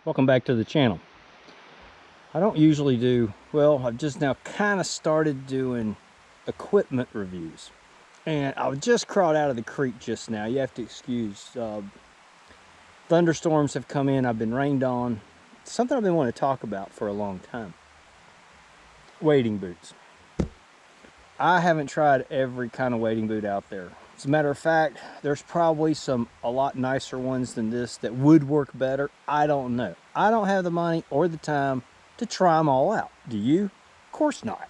Welcome back to the channel. I don't usually do, well, I've just now kind of started doing equipment reviews. And I just crawled out of the creek just now. You have to excuse. Thunderstorms have come in. I've been rained on. It's something I've been wanting to talk about for a long time. Wading boots. I haven't tried every kind of wading boot out there. As a matter of fact, there's probably a lot nicer ones than this that would work better. I don't know. I don't have the money or the time to try them all out. Do you? Of course not.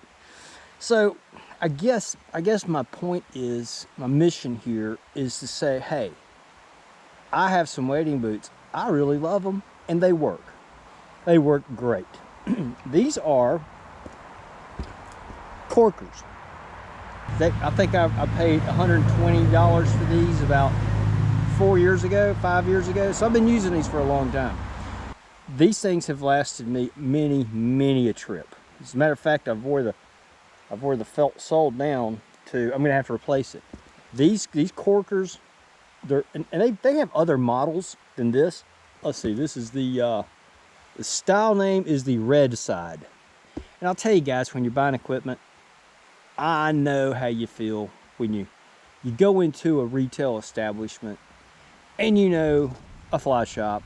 So I guess my point is, my mission here is to say, hey, I have some wading boots. I really love them and they work. They work great. These are Corkers. I think I paid $120 for these about 5 years ago. So I've been using these for a long time. These things have lasted me many a trip. As a matter of fact, I've wore the felt sole down to, I'm gonna have to replace it. These Corkers, they have other models than this. Let's see, this is the style name is the Red Side. And I'll tell you guys, when you're buying equipment, I know how you feel when you go into a retail establishment and a fly shop,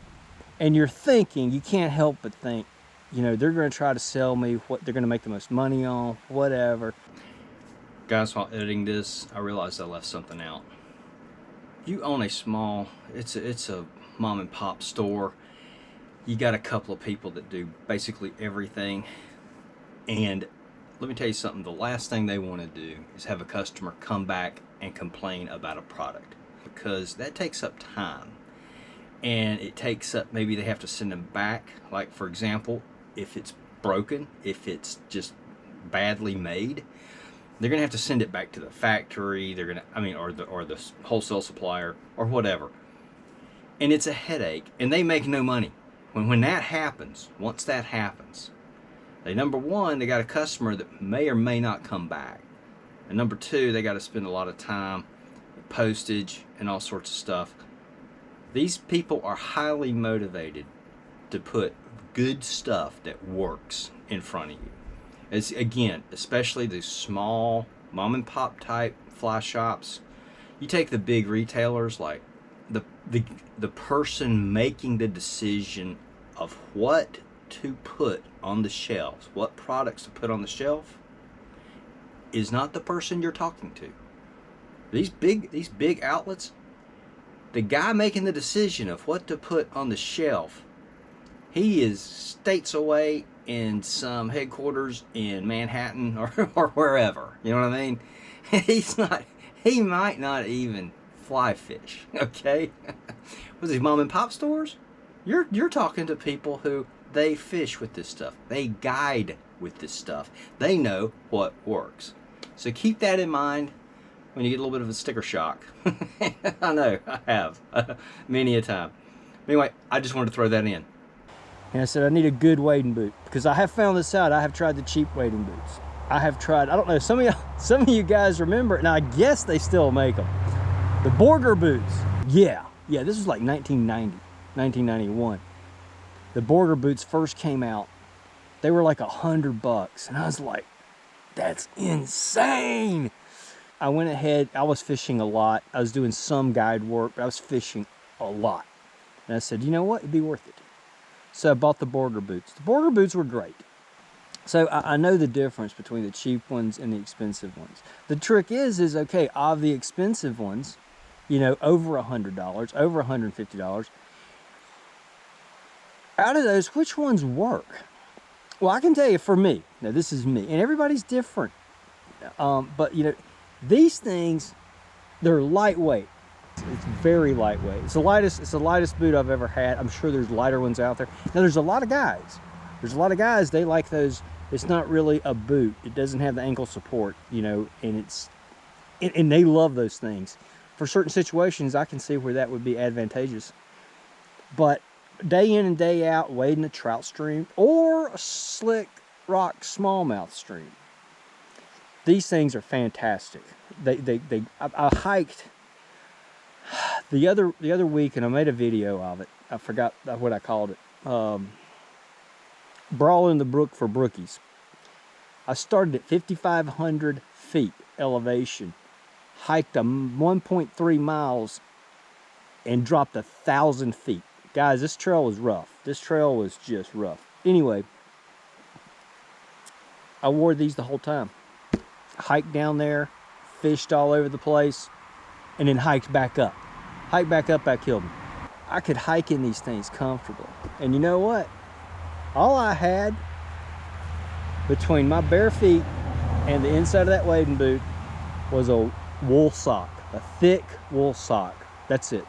and you're thinking, you can't help but think, they're going to try to sell me what they're going to make the most money on, whatever. Guys, while editing this, I realized I left something out. You own a small, it's a mom and pop store. You got a couple of people that do basically everything, and let me tell you something, the last thing they want to do is have a customer come back and complain about a product, because that takes up time, and it takes up, maybe they have to send them back. Like, for example, if it's broken, if it's just badly made, they're gonna have to send it back to the factory. They're gonna, or the wholesale supplier or whatever, and it's a headache, and they make no money when that happens. Once that happens, number one, they got a customer that may or may not come back. And number two, they got to spend a lot of time, postage, and all sorts of stuff. These people are highly motivated to put good stuff that works in front of you. As again, especially the small mom and pop type fly shops. You take the big retailers, like the person making the decision of what to put on the shelves, what products to put on the shelf, is not the person you're talking to. These big outlets, the guy making the decision of what to put on the shelf, he is states away in some headquarters in Manhattan or wherever. You know what I mean? He might not even fly fish, okay? With these mom and pop stores, you're talking to people who, they fish with this stuff. They guide with this stuff. They know what works. So keep that in mind when you get a little bit of a sticker shock. I know, I have. Many a time. Anyway, I just wanted to throw that in. And I said I need a good wading boot, because I have found this out. I have tried the cheap wading boots. I have tried, I don't know, some of you guys remember, and I guess they still make them. The Borger boots. Yeah, this was like 1990, 1991. The Borger boots first came out. They were like $100, and I was like, that's insane. I went ahead, I was fishing a lot. I was doing some guide work, but I was fishing a lot. And I said, you know what, it'd be worth it. So I bought the Borger boots. The Borger boots were great. So I know the difference between the cheap ones and the expensive ones. The trick is okay, of the expensive ones, over $100, over $150, out of those, which ones work? Well, I can tell you, for me, now this is me, and everybody's different, but these things, they're lightweight. It's very lightweight. It's the lightest boot I've ever had. I'm sure there's lighter ones out there. Now, there's a lot of guys, they like those. It's not really a boot. It doesn't have the ankle support, and and they love those things. For certain situations, I can see where that would be advantageous. But day in and day out, wading a trout stream or a slick rock smallmouth stream, these things are fantastic. I hiked the other week, and I made a video of it. I forgot what I called it. Brawl in the Brook for brookies. I started at 5,500 feet elevation, hiked 1.3 miles, and dropped 1,000 feet. Guys, this trail was rough. This trail was just rough. Anyway, I wore these the whole time. Hiked down there, fished all over the place, and then hiked back up. Hiked back up at Kilden. I could hike in these things comfortably. And you know what? All I had between my bare feet and the inside of that wading boot was a wool sock, a thick wool sock. That's it.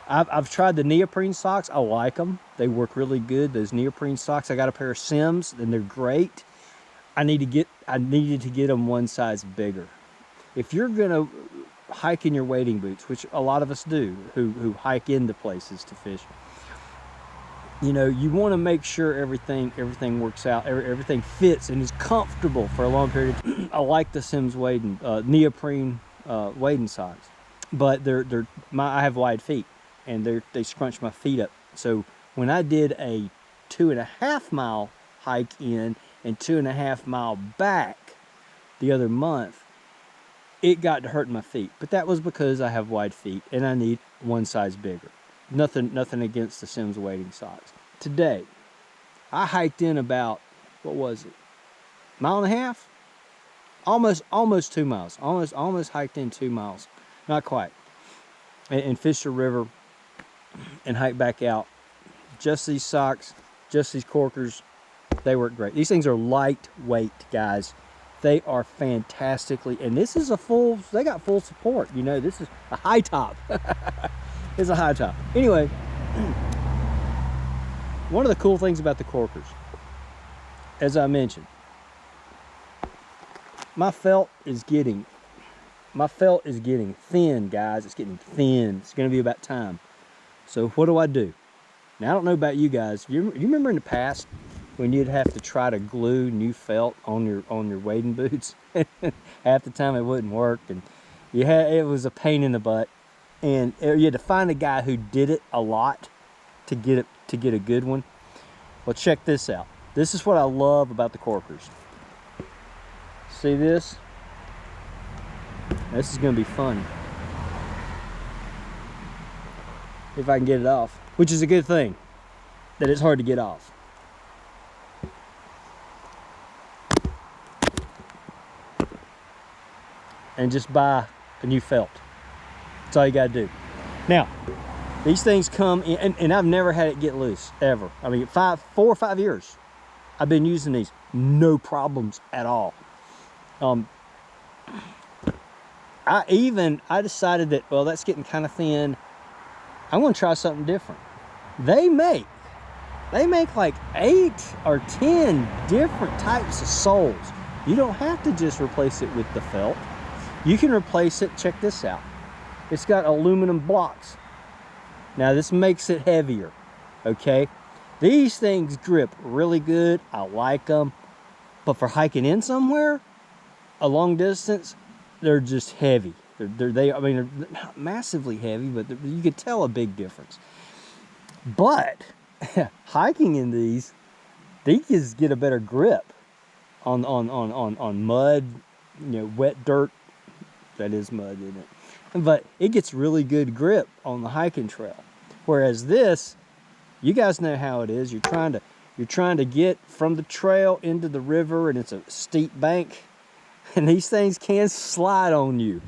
I've tried the neoprene socks. I like them. They work really good. Those neoprene socks. I got a pair of Sims, and they're great. I needed to get them one size bigger. If you're gonna hike in your wading boots, which a lot of us do, who hike into places to fish, you know, you want to make sure everything works out, everything fits and is comfortable for a long period of time. I like the Sims wading neoprene wading socks, but I have wide feet, and they scrunch my feet up. So when I did a 2.5 mile hike in and 2.5 mile back the other month, it got to hurting my feet. But that was because I have wide feet and I need one size bigger. Nothing against the Sims wading socks. Today, I hiked in about, what was it, 1.5 miles? Almost 2 miles. Almost hiked in 2 miles. Not quite. And fished a river and hiked back out. Just these socks, just these corkers, they work great. These things are lightweight, guys. They are fantastically, and this is they got full support. You know, this is a high top. It's a high top. Anyway, one of the cool things about the corkers, as I mentioned, my felt is getting thin, guys. It's getting thin. It's going to be about time. So what do? Now, I don't know about you guys. You remember in the past when you'd have to try to glue new felt on your wading boots? Half the time it wouldn't work, and it was a pain in the butt. And you had to find a guy who did it a lot to get a good one. Well, check this out. This is what I love about the corkers. See this? This is going to be funny. If I can get it off, which is a good thing, that it's hard to get off. And just buy a new felt. That's all you got to do. Now, these things come in, and I've never had it get loose, ever. I mean, 4 or 5 years I've been using these. No problems at all. I decided that, well, that's getting kind of thin. I'm going to try something different. They make like 8 or 10 different types of soles. You don't have to just replace it with the felt. You can replace it, check this out. It's got aluminum blocks. Now this makes it heavier, okay? These things grip really good. I like them. But for hiking in somewhere, a long distance, they're just heavy. They're not massively heavy, but you could tell a big difference. But hiking in these just get a better grip on mud, you know, wet dirt. That is mud, isn't it? But it gets really good grip on the hiking trail. Whereas this, you guys know how it is. You're trying to get from the trail into the river, and it's a steep bank, and these things can slide on you,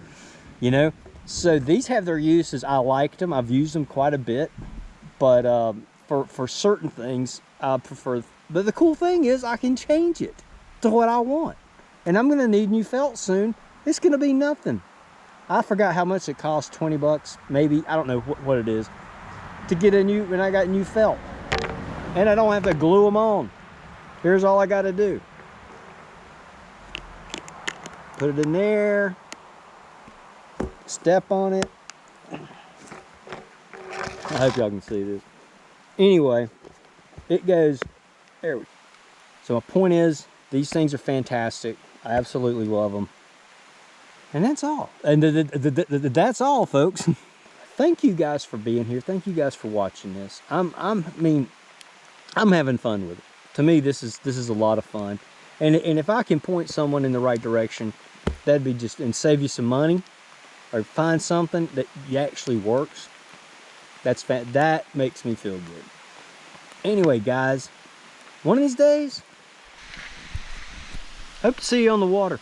you know. So these have their uses. I liked them. I've used them quite a bit, but for certain things, I prefer. But the cool thing is, I can change it to what I want, and I'm gonna need new felt soon. It's gonna be nothing. I forgot how much it costs, 20 bucks, maybe. I don't know what it is to get a new, when I got new felt. And I don't have to glue them on. Here's all I gotta do. Put it in there, step on it. I hope y'all can see this. Anyway, it goes, there we go. So my point is, these things are fantastic. I absolutely love them. And that's all. And that's all, folks. Thank you guys for being here. Thank you guys for watching this. I mean, I'm having fun with it. To me, this is a lot of fun. And if I can point someone in the right direction, that'd be just, and save you some money, or find something that actually works, that makes me feel good. Anyway, guys, one of these days, hope to see you on the water.